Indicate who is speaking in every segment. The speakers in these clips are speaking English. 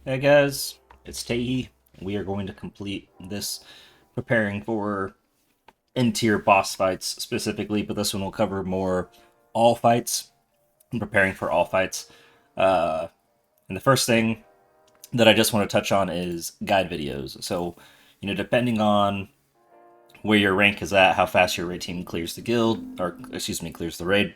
Speaker 1: Hey guys, it's Tae. We are going to complete this preparing for N-tier boss fights specifically, but this one will cover more all fights and preparing for all fights. Uh, and the first thing that I just want to touch on is guide videos. So, depending on where your rank is at, how fast your raid team clears the guild, or excuse me, clears the raid,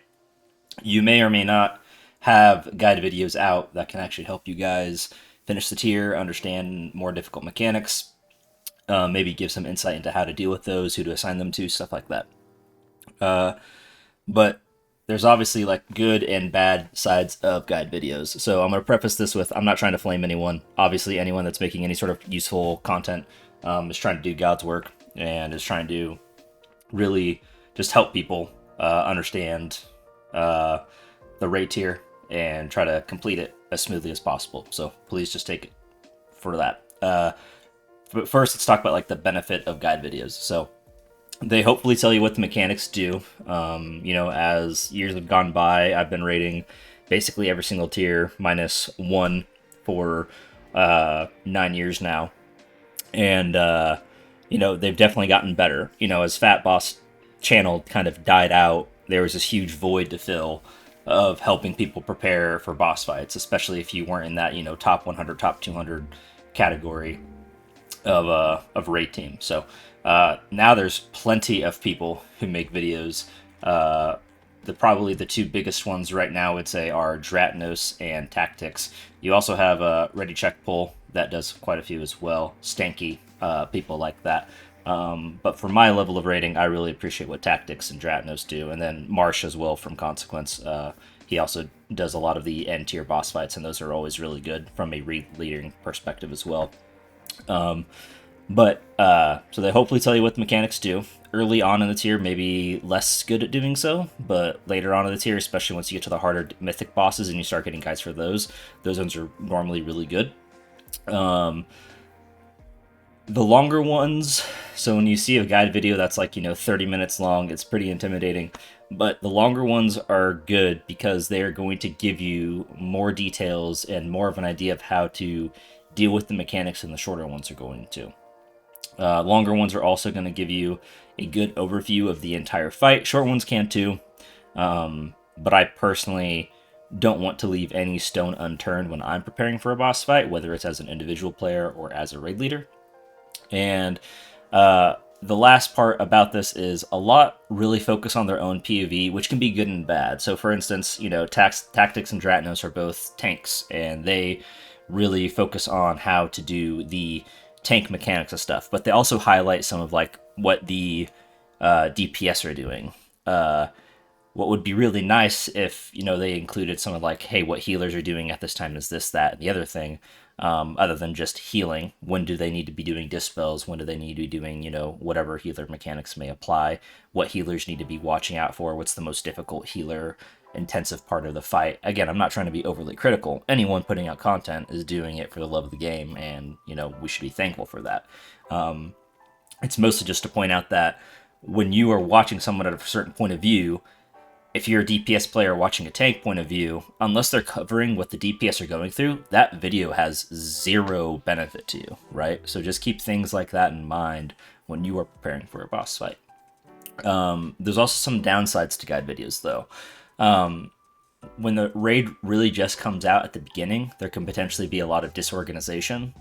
Speaker 1: you may or may not have guide videos out that can actually help you guys finish the tier, understand more difficult mechanics, maybe give some insight into how to deal with those, who to assign them to, stuff like that. But there's obviously like good and bad sides of guide videos. So I'm going to preface this with I'm not trying to flame anyone. Obviously, anyone that's making any sort of useful content is trying to do God's work and is trying to really just help people understand uh, the rate tier and try to complete it as smoothly as possible. So please just take it for that. But first, let's talk about like the benefit of guide videos. So they hopefully tell you what the mechanics do. As years have gone by, I've been rating basically every single tier minus one for 9 years now, and they've definitely gotten better. As Fat Boss channel kind of died out, there was this huge void to fill of helping people prepare for boss fights, especially if you weren't in that top 100, top 200 category of raid team. So now there's plenty of people who make videos. Probably the two biggest ones right now, I would say, are Dratnos and Tactics. You also have Ready Check Pull that does quite a few as well. Stanky, people like that. But for my level of rating, I really appreciate what Tactics and Dratnos do, and then Marsh as well from Consequence. He also does a lot of the end tier boss fights, and those are always really good from a raid leading perspective as well. So they hopefully tell you what the mechanics do. Early on in the tier, maybe less good at doing so, but later on in the tier, especially once you get to the harder mythic bosses and you start getting guides for those ones are normally really good. The longer ones, so when you see a guide video that's like 30 minutes long, it's pretty intimidating. But the longer ones are good because they are going to give you more details and more of an idea of how to deal with the mechanics than the shorter ones are going to. Longer ones are also going to give you a good overview of the entire fight. Short ones can too, but I personally don't want to leave any stone unturned when I'm preparing for a boss fight, whether it's as an individual player or as a raid leader. And the last part about this is a lot really focus on their own POV, which can be good and bad. So, for instance, Tactics and Dratnos are both tanks, and they really focus on how to do the tank mechanics of stuff. But they also highlight some of like what the DPS are doing. What would be really nice if they included some of like, hey, what healers are doing at this time is this, that, and the other thing, other than just healing. When do they need to be doing dispels? When do they need to be doing whatever healer mechanics may apply? What healers need to be watching out for? What's the most difficult healer intensive part of the fight? Again, I'm not trying to be overly critical. Anyone putting out content is doing it for the love of the game, and we should be thankful for that. It's mostly just to point out that when you are watching someone at a certain point of view, if you're a DPS player watching a tank point of view, unless they're covering what the DPS are going through, that video has zero benefit to you, right? So just keep things like that in mind when you are preparing for a boss fight. There's also some downsides to guide videos, though. When the raid really just comes out at the beginning, there can potentially be a lot of disorganization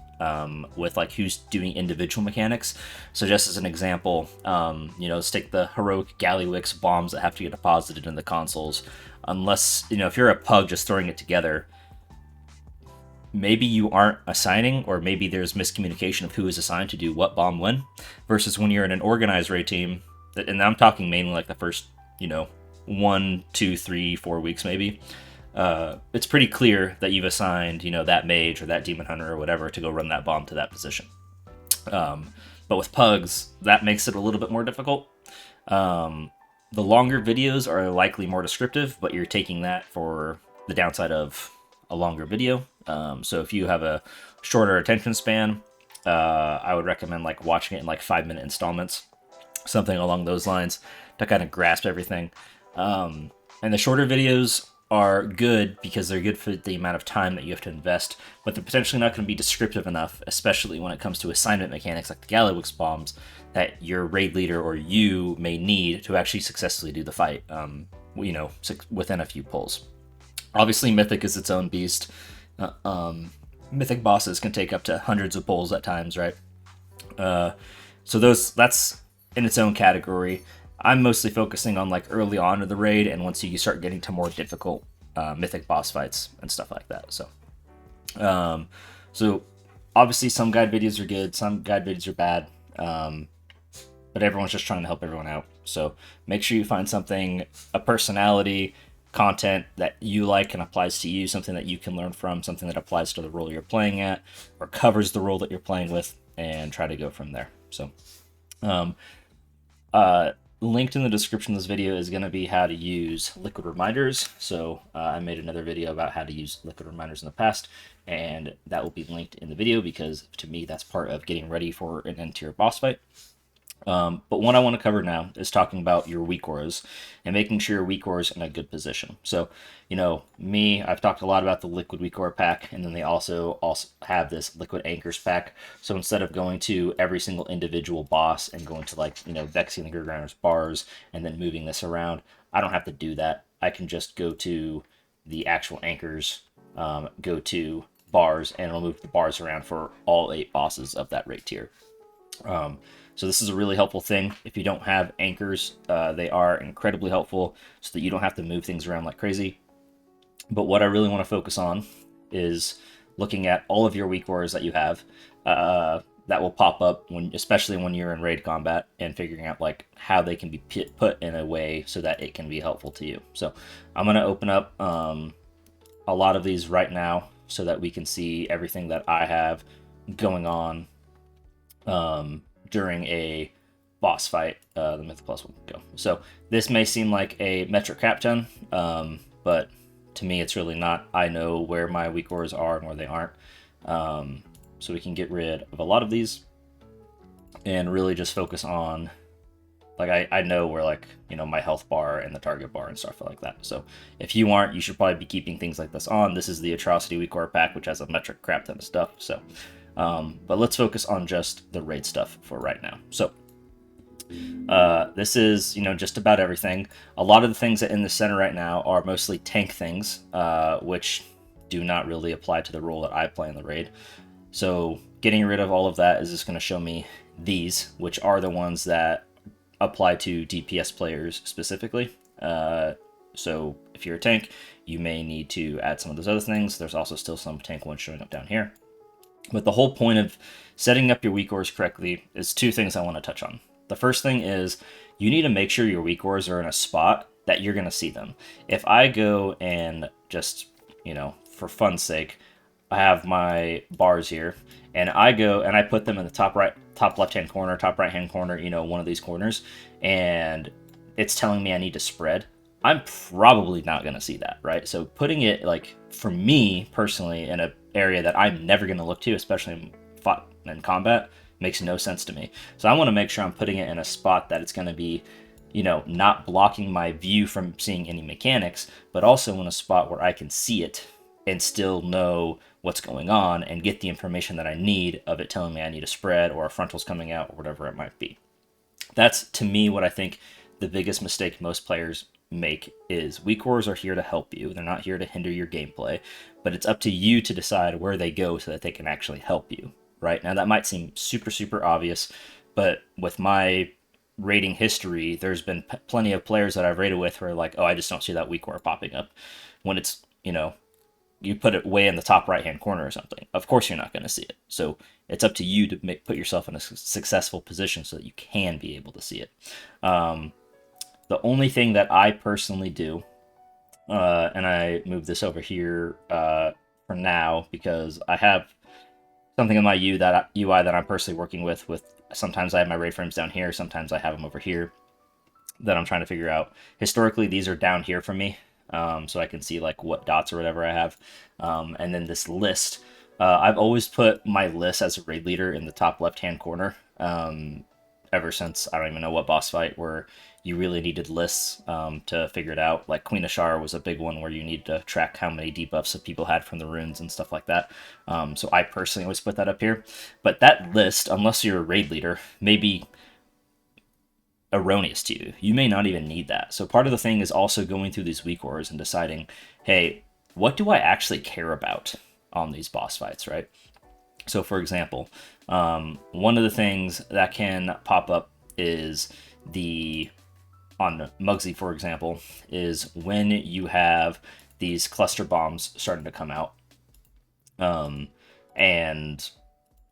Speaker 1: with like who's doing individual mechanics. So just as an example, let's take the heroic Gallywix bombs that have to get deposited in the consoles. Unless, if you're a pug just throwing it together, maybe you aren't assigning, or maybe there's miscommunication of who is assigned to do what bomb when, versus when you're in an organized raid team, and I'm talking mainly like the first, 1, 2, 3, 4 weeks maybe. It's pretty clear that you've assigned, that mage or that demon hunter or whatever to go run that bomb to that position. But with pugs, that makes it a little bit more difficult. The longer videos are likely more descriptive, but you're taking that for the downside of a longer video. So if you have a shorter attention span, I would recommend like watching it in like 5-minute installments, something along those lines, to kind of grasp everything. And the shorter videos are good because they're good for the amount of time that you have to invest, but they're potentially not going to be descriptive enough, especially when it comes to assignment mechanics like the Gallywix bombs, that your raid leader or you may need to actually successfully do the fight, within a few pulls. Obviously, Mythic is its own beast. Mythic bosses can take up to hundreds of pulls at times, right? So that's in its own category. I'm mostly focusing on like early on in the raid, and once you start getting to more difficult mythic boss fights and stuff like that. So obviously some guide videos are good, some guide videos are bad, but everyone's just trying to help everyone out. So make sure you find something, a personality, content that you like and applies to you, something that you can learn from, something that applies to the role you're playing at or covers the role that you're playing with, and try to go from there. So um, linked in the description of this video is going to be how to use liquid reminders. So I made another video about how to use liquid reminders in the past, and that will be linked in the video because to me that's part of getting ready for an end-tier boss fight. But what I want to cover now is talking about your weak auras and making sure your weak aura is in a good position. So, I've talked a lot about the liquid weak aura pack, and then they also have this liquid anchors pack. So instead of going to every single individual boss and going to Vexing the Gurgrounder's bars and then moving this around, I don't have to do that. I can just go to the actual anchors, go to bars, and it'll move the bars around for all 8 bosses of that rate tier. So this is a really helpful thing. If you don't have anchors, they are incredibly helpful so that you don't have to move things around like crazy. But what I really want to focus on is looking at all of your weak auras that you have that will pop up, especially when you're in raid combat, and figuring out like how they can be put in a way so that it can be helpful to you. So I'm going to open up a lot of these right now so that we can see everything that I have going on during a boss fight, the Myth Plus will go. So this may seem like a metric crap ton, but to me it's really not. I know where my weak auras are and where they aren't. So we can get rid of a lot of these and really just focus on, like, I know where, my health bar and the target bar and stuff like that. So if you aren't, you should probably be keeping things like this on. This is the Atrocity weak aura pack, which has a metric crap ton of stuff. So but let's focus on just the raid stuff for right now. So this is, just about everything. A lot of the things that in the center right now are mostly tank things, which do not really apply to the role that I play in the raid. So getting rid of all of that is just going to show me these, which are the ones that apply to DPS players specifically. So if you're a tank, you may need to add some of those other things. There's also still some tank ones showing up down here. But the whole point of setting up your weak auras correctly is 2 things I want to touch on. The first thing is you need to make sure your weak auras are in a spot that you're going to see them. If I go and just, for fun's sake, I have my bars here, and I go and I put them in the top left-hand corner, top right-hand corner, one of these corners, and it's telling me I need to spread, I'm probably not going to see that, right? So putting it, for me personally, in an area that I'm never going to look to, especially in combat, makes no sense to me. So I want to make sure I'm putting it in a spot that it's going to be, not blocking my view from seeing any mechanics, but also in a spot where I can see it and still know what's going on and get the information that I need of it telling me I need a spread or a frontal's coming out or whatever it might be. That's, to me, what I think the biggest mistake most players make is weak auras are here to help you. They're not here to hinder your gameplay, but it's up to you to decide where they go so that they can actually help you, right? Now that might seem super, super obvious, but with my rating history, there's been plenty of players that I've raided with who are like, oh, I just don't see that weak aura popping up. When it's, you put it way in the top right-hand corner or something. Of course you're not going to see it. So it's up to you to put yourself in a successful position so that you can be able to see it. The only thing that I personally do, and I move this over here for now because I have something in my UI that I'm personally working with. Sometimes I have my raid frames down here, sometimes I have them over here that I'm trying to figure out. Historically, these are down here for me, so I can see what dots or whatever I have. And then this list, I've always put my list as a raid leader in the top left-hand corner. ever since I don't even know what boss fight where you really needed lists to figure it out. Like Queen Ashara was a big one where you need to track how many debuffs that people had from the runes and stuff like that. So I personally always put that up here. But that list, unless you're a raid leader, may be erroneous to you. You may not even need that. So part of the thing is also going through these weak auras and deciding, hey, what do I actually care about on these boss fights, right? So for example, one of the things that can pop up is on Mugsy, for example, is when you have these cluster bombs starting to come out, and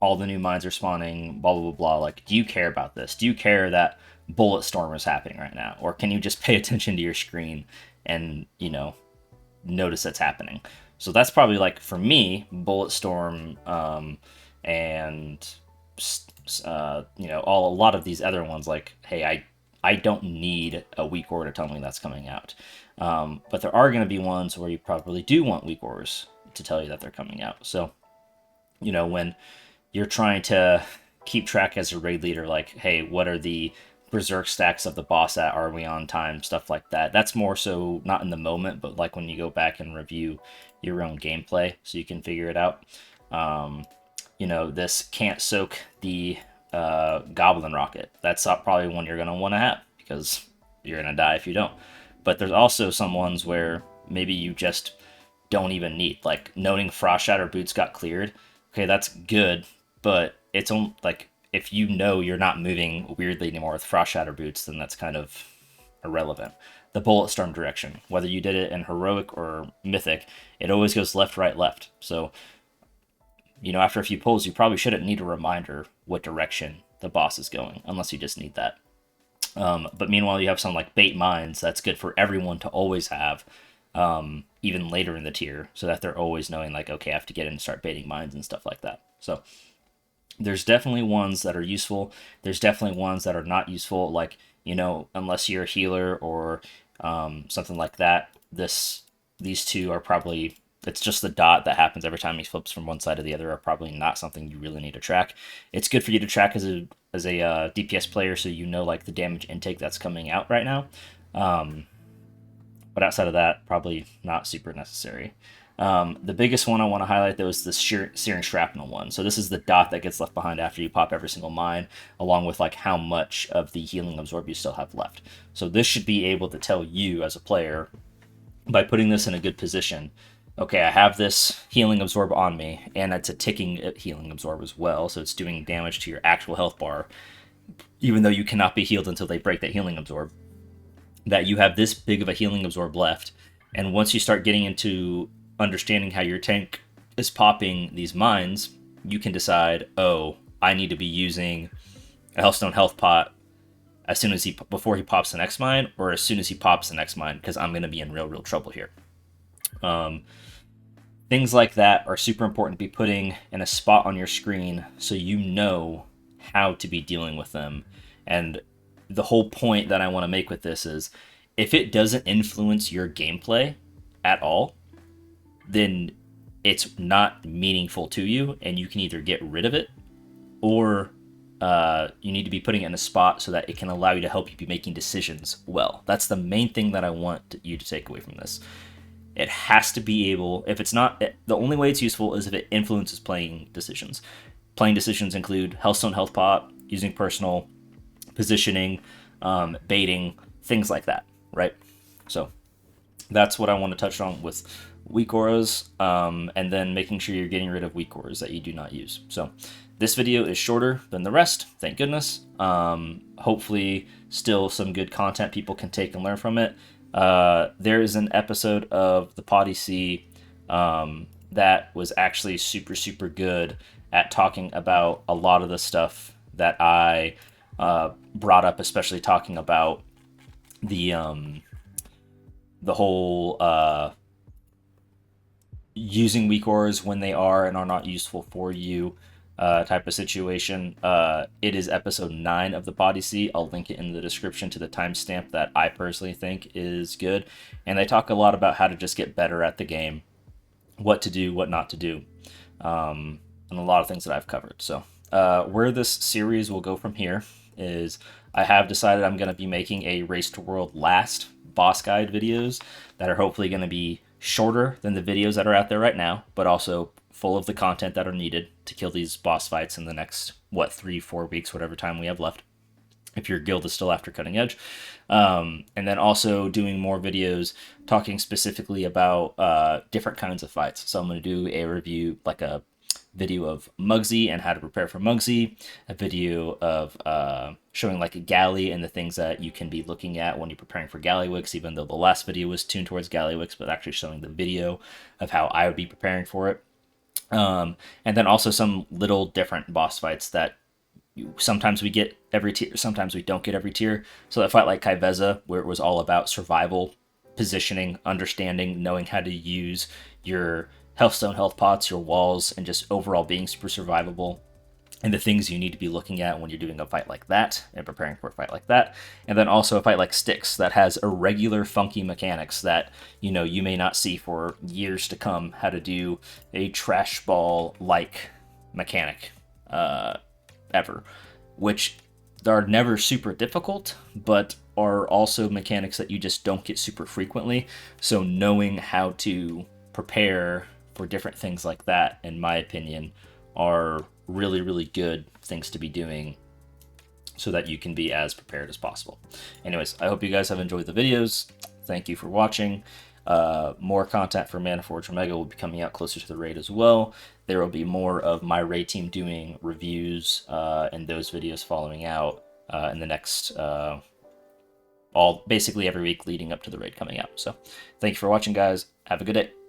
Speaker 1: all the new mines are spawning, blah, blah, blah, blah. Like, do you care about this? Do you care that Bullet Storm is happening right now? Or can you just pay attention to your screen and, notice that's happening? So that's probably, like, for me, Bullet Storm, and, a lot of these other ones, like, hey, I don't need a weak aura to tell me that's coming out. But there are going to be ones where you probably do want weak auras to tell you that they're coming out. So, when you're trying to keep track as a raid leader, like, hey, what are the berserk stacks of the boss at? Are we on time? Stuff like that. That's more so not in the moment, but like when you go back and review your own gameplay so you can figure it out. This can't soak the goblin rocket. That's probably one you're going to want to have because you're going to die if you don't. But there's also some ones where maybe you just don't even need, like noting Frost Shatter boots got cleared. Okay, that's good, but it's only like if you're not moving weirdly anymore with Frost Shatter boots, then that's kind of irrelevant. The Bullet Storm direction, whether you did it in heroic or mythic, it always goes left, right, left. So, after a few pulls, you probably shouldn't need a reminder what direction the boss is going, unless you just need that. But meanwhile, you have some like bait mines that's good for everyone to always have, even later in the tier, so that they're always knowing like, okay, I have to get in and start baiting mines and stuff like that. So there's definitely ones that are useful. There's definitely ones that are not useful, like, unless you're a healer or something like that. These two are probably, it's just the dot that happens every time he flips from one side to the other, are probably not something you really need to track. It's good for you to track as a DPS player, so like the damage intake that's coming out right now. But outside of that, probably not super necessary. The biggest one I want to highlight, though, is the Searing Shrapnel one. So this is the dot that gets left behind after you pop every single mine, along with like how much of the Healing Absorb you still have left. So this should be able to tell you as a player, by putting this in a good position, okay, I have this Healing Absorb on me, and it's a ticking Healing Absorb as well, so it's doing damage to your actual health bar, even though you cannot be healed until they break that Healing Absorb. That you have this big of a Healing Absorb left, and once you start getting into understanding how your tank is popping these mines, you can decide, oh, I need to be using a Hellstone Health Pot as soon as before he pops the next mine, or as soon as he pops the next mine, because I'm going to be in real trouble here. Things like that are super important to be putting in a spot on your screen so you know how to be dealing with them. And the whole point that I want to make with this is, if it doesn't influence your gameplay at all, then it's not meaningful to you, and you can either get rid of it, or you need to be putting it in a spot so that it can allow you to help you be making decisions well. That's the main thing that I want you to take away from this. It has to be able, if it's not, the only way it's useful is if it influences playing decisions. Playing decisions include Hellstone Health Pot, using personal, positioning, baiting, things like that, right? So that's what I want to touch on with weak auras, and then making sure you're getting rid of weak auras that you do not use. So this video is shorter than the rest, thank goodness. Hopefully still some good content people can take and learn from it. There is an episode of the Podyssey that was actually super, super good at talking about a lot of the stuff that I brought up, especially talking about the whole using weak auras when they are and are not useful for you type of situation. It is episode 9 of the Podyssey. I'll link it in the description to the timestamp that I personally think is good. And they talk a lot about how to just get better at the game, what to do, what not to do, and a lot of things that I've covered. So where this series will go from here is I have decided I'm going to be making a Race to World Last boss guide videos that are hopefully going to be shorter than the videos that are out there right now, but also full of the content that are needed to kill these boss fights in the next, what, 3-4 weeks, whatever time we have left, if your guild is still after Cutting Edge. And then also doing more videos talking specifically about different kinds of fights. So I'm going to do a review, like a video of Mugsy and how to prepare for Mugsy, a video of showing like a galley and the things that you can be looking at when you're preparing for Gallywix, even though the last video was tuned towards Gallywix, but actually showing the video of how I would be preparing for it. And then also some little different boss fights that sometimes we get every tier, sometimes we don't get every tier. So that fight like Kaiveza, where it was all about survival, positioning, understanding, knowing how to use your Healthstone health pots, your walls, and just overall being super survivable, and the things you need to be looking at when you're doing a fight like that and preparing for a fight like that. And then also a fight like Styx that has irregular funky mechanics that, you know, you may not see for years to come, how to do a trash ball like mechanic ever, which are never super difficult, but are also mechanics that you just don't get super frequently. So knowing how to prepare for different things like that, in my opinion, are really, really good things to be doing so that you can be as prepared as possible. Anyways, I hope you guys have enjoyed the videos. Thank you for watching. More content for Mana Forge Omega will be coming out closer to the raid as well. There will be more of my raid team doing reviews and those videos following out in the next basically every week leading up to the raid coming out. So thank you for watching, guys. Have a good day.